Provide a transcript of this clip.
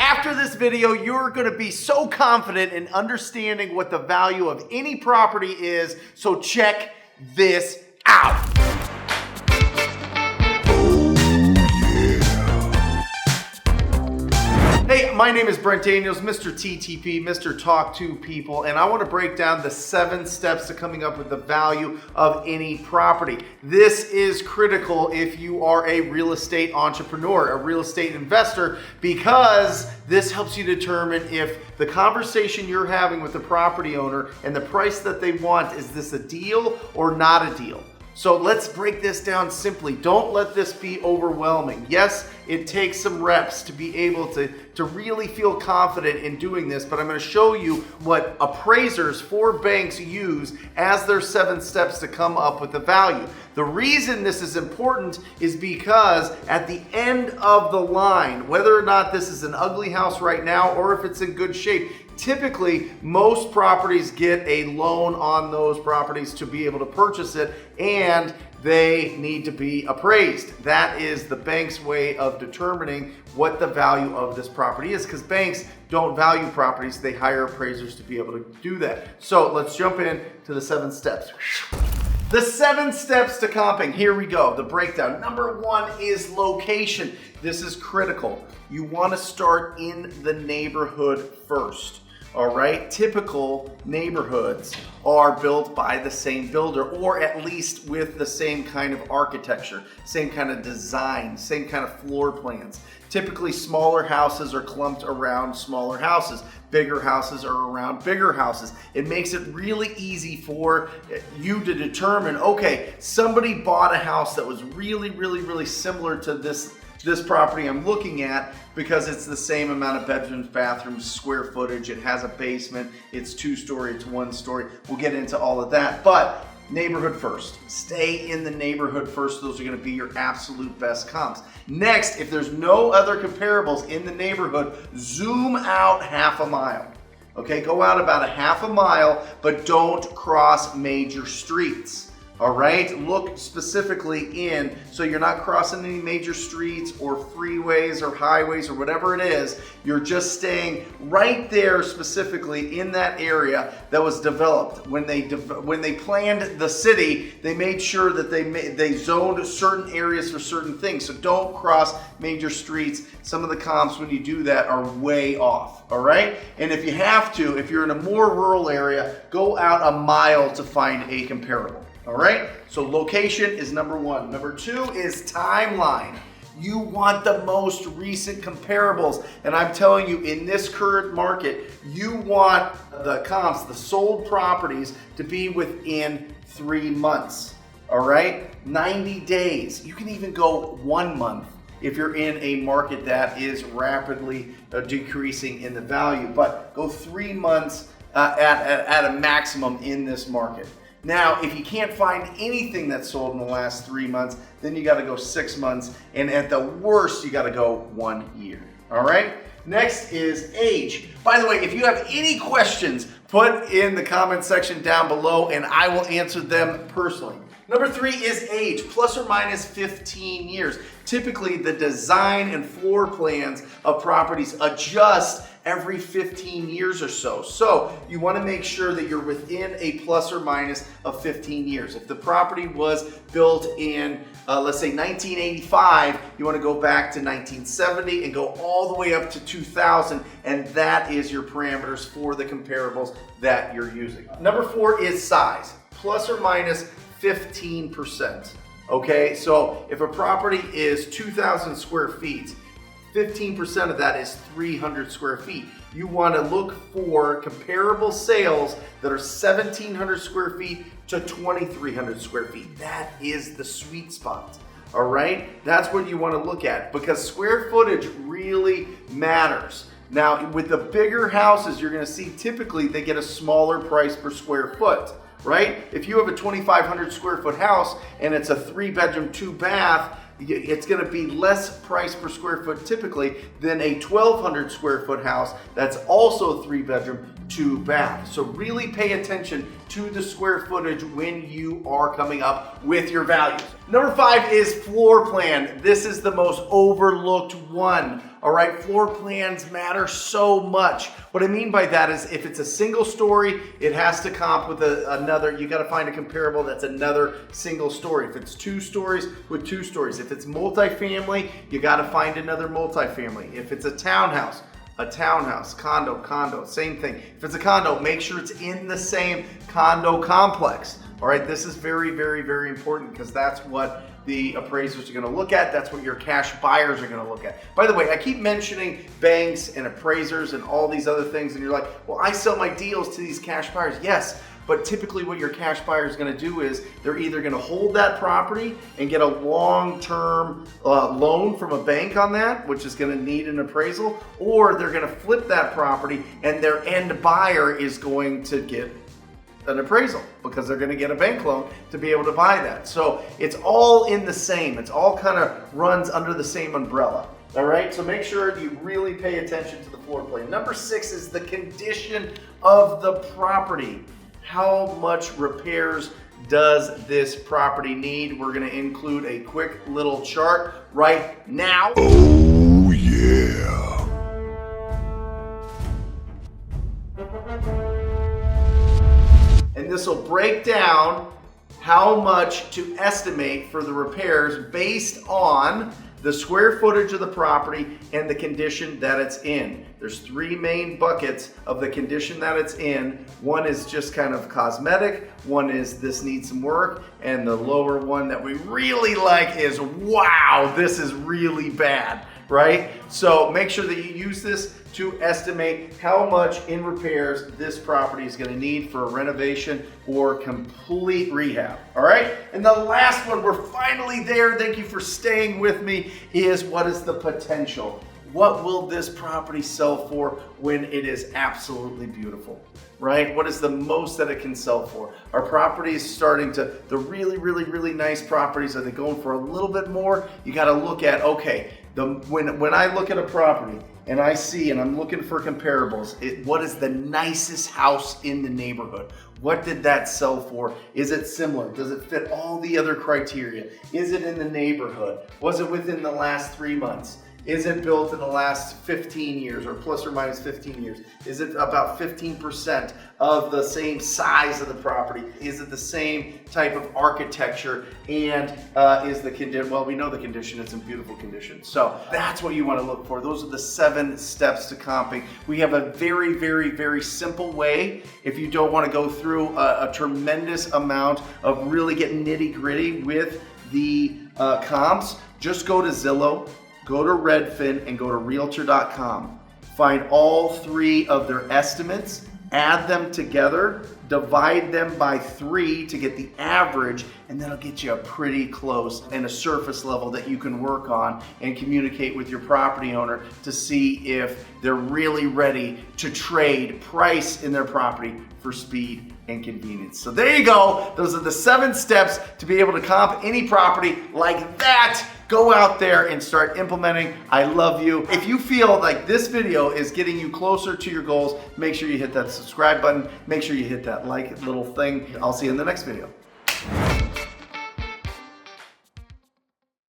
After this video, you're going to be so confident in understanding what the value of any property is, so check this out. Hey, my name is Brent Daniels, Mr. TTP, Mr. Talk to People, and I want to break down the 7 steps to coming up with the value of any property. This is critical if you are a real estate entrepreneur, a real estate investor, because this helps you determine if the conversation you're having with the property owner and the price that they want, is this a deal or not a deal? So let's break this down simply. Don't let this be overwhelming. Yes, it takes some reps to be able to really feel confident in doing this, but I'm going to show you what appraisers for banks use as their 7 steps to come up with the value. The reason this is important is because at the end of the line, whether or not this is an ugly house right now or if it's in good shape, typically, most properties get a loan on those properties to be able to purchase it, and they need to be appraised. That is the bank's way of determining what the value of this property is, because banks don't value properties. They hire appraisers to be able to do that. So let's jump in to the 7 steps. The 7 steps to comping. Here we go, the breakdown. Number 1 is location. This is critical. You want to start in the neighborhood first. All right, typical neighborhoods are built by the same builder, or at least with the same kind of architecture, same kind of design, same kind of floor plans. Typically, smaller houses are clumped around smaller houses. Bigger houses are around bigger houses. It makes it really easy for you to determine, okay, somebody bought a house that was really similar to this property I'm looking at, because it's the same amount of bedrooms, bathrooms, square footage, it has a basement, it's 2-story, it's 1-story. We'll get into all of that, but neighborhood first. Stay in the neighborhood first. Those are going to be your absolute best comps. Next, if there's no other comparables in the neighborhood, zoom out half a mile. Okay, go out about a half a mile, but don't cross major streets. All right, look specifically in, so you're not crossing any major streets or freeways or highways or whatever it is. You're just staying right there specifically in that area that was developed. When they planned the city, they made sure that they zoned certain areas for certain things. So don't cross major streets. Some of the comps when you do that are way off. All right, and if you have to, if you're in a more rural area, go out a mile to find a comparable. All right, so location is number 1. Number 2 is timeline. You want the most recent comparables. And I'm telling you, in this current market, you want the comps, the sold properties, to be within 3 months. All right, 90 days. You can even go 1 month if you're in a market that is rapidly decreasing in the value. But go 3 months at a maximum in this market. Now, if you can't find anything that's sold in the last 3 months, then you got to go 6 months, and at the worst, you got to go 1 year. All right? Next is age. By the way, if you have any questions, put in the comment section down below, and I will answer them personally. Number 3 is age, plus or minus 15 years. Typically, the design and floor plans of properties adjust every 15 years or so. So you want to make sure that you're within a plus or minus of 15 years. If the property was built in, let's say 1985, you want to go back to 1970 and go all the way up to 2000, and that is your parameters for the comparables that you're using. Number 4 is size, plus or minus 15%. Okay, so if a property is 2,000 square feet, 15% of that is 300 square feet. You want to look for comparable sales that are 1,700 square feet to 2,300 square feet. That is the sweet spot. All right, that's what you want to look at, because square footage really matters. Now, with the bigger houses, you're going to see typically they get a smaller price per square foot. Right? If you have a 2,500 square foot house and it's a 3-bedroom, 2-bath, it's going to be less price per square foot typically than a 1,200 square foot house that's also 3-bedroom, 2-bath. So really pay attention to the square footage when you are coming up with your values. Number 5 is floor plan. This is the most overlooked one. All right, floor plans matter so much. What I mean by that is if it's a single story, it has to comp with another. You got to find a comparable that's another single story. If it's 2 stories, with 2 stories. If it's multifamily, you got to find another multifamily. If it's a townhouse, condo, same thing. If it's a condo, make sure it's in the same condo complex. All right, this is very, very, very important because that's what the appraisers are going to look at. That's what your cash buyers are going to look at. By the way, I keep mentioning banks and appraisers and all these other things, and you're like, well, I sell my deals to these cash buyers. Yes, but typically what your cash buyer is going to do is they're either going to hold that property and get a long-term loan from a bank on that, which is going to need an appraisal, or they're going to flip that property and their end buyer is going to get an appraisal because they're going to get a bank loan to be able to buy that. So it's all in the same. It's all kind of runs under the same umbrella. All right, so make sure you really pay attention to the floor plan. Number 6 is the condition of the property. How much repairs does this property need? We're going to include a quick little chart right now. Oh, yeah. And this will break down how much to estimate for the repairs based on the square footage of the property and the condition that it's in. There's 3 main buckets of the condition that it's in. One is just kind of cosmetic, one is this needs some work, and the lower one that we really like is, wow, this is really bad, right? So make sure that you use this to estimate how much in repairs this property is going to need for a renovation or complete rehab. All right. And the last one, we're finally there. Thank you for staying with me, is what is the potential? What will this property sell for when it is absolutely beautiful? Right? What is the most that it can sell for? Our properties starting to, the really, really, really nice properties, are they going for a little bit more? You got to look at, okay, when I look at a property and I see, and I'm looking for comparables, what is the nicest house in the neighborhood? What did that sell for? Is it similar? Does it fit all the other criteria? Is it in the neighborhood? Was it within the last 3 months? Is it built in the last 15 years or plus or minus 15 years? Is it about 15% of the same size of the property? Is it the same type of architecture? And is the condition, well, we know the condition, it's in beautiful condition. So that's what you want to look for. Those are the 7 steps to comping. We have a very, very, very simple way if you don't want to go through a tremendous amount of really getting nitty gritty with the comps. Just go to Zillow, go to Redfin, and go to Realtor.com. Find all 3 of their estimates, add them together, divide them by 3 to get the average, and that'll get you a pretty close and a surface level that you can work on and communicate with your property owner to see if they're really ready to trade price in their property for speed and convenience. So there you go. Those are the 7 steps to be able to comp any property like that. Go out there and start implementing. I love you. If you feel like this video is getting you closer to your goals, make sure you hit that subscribe button. Make sure you hit that like little thing. I'll see you in the next video.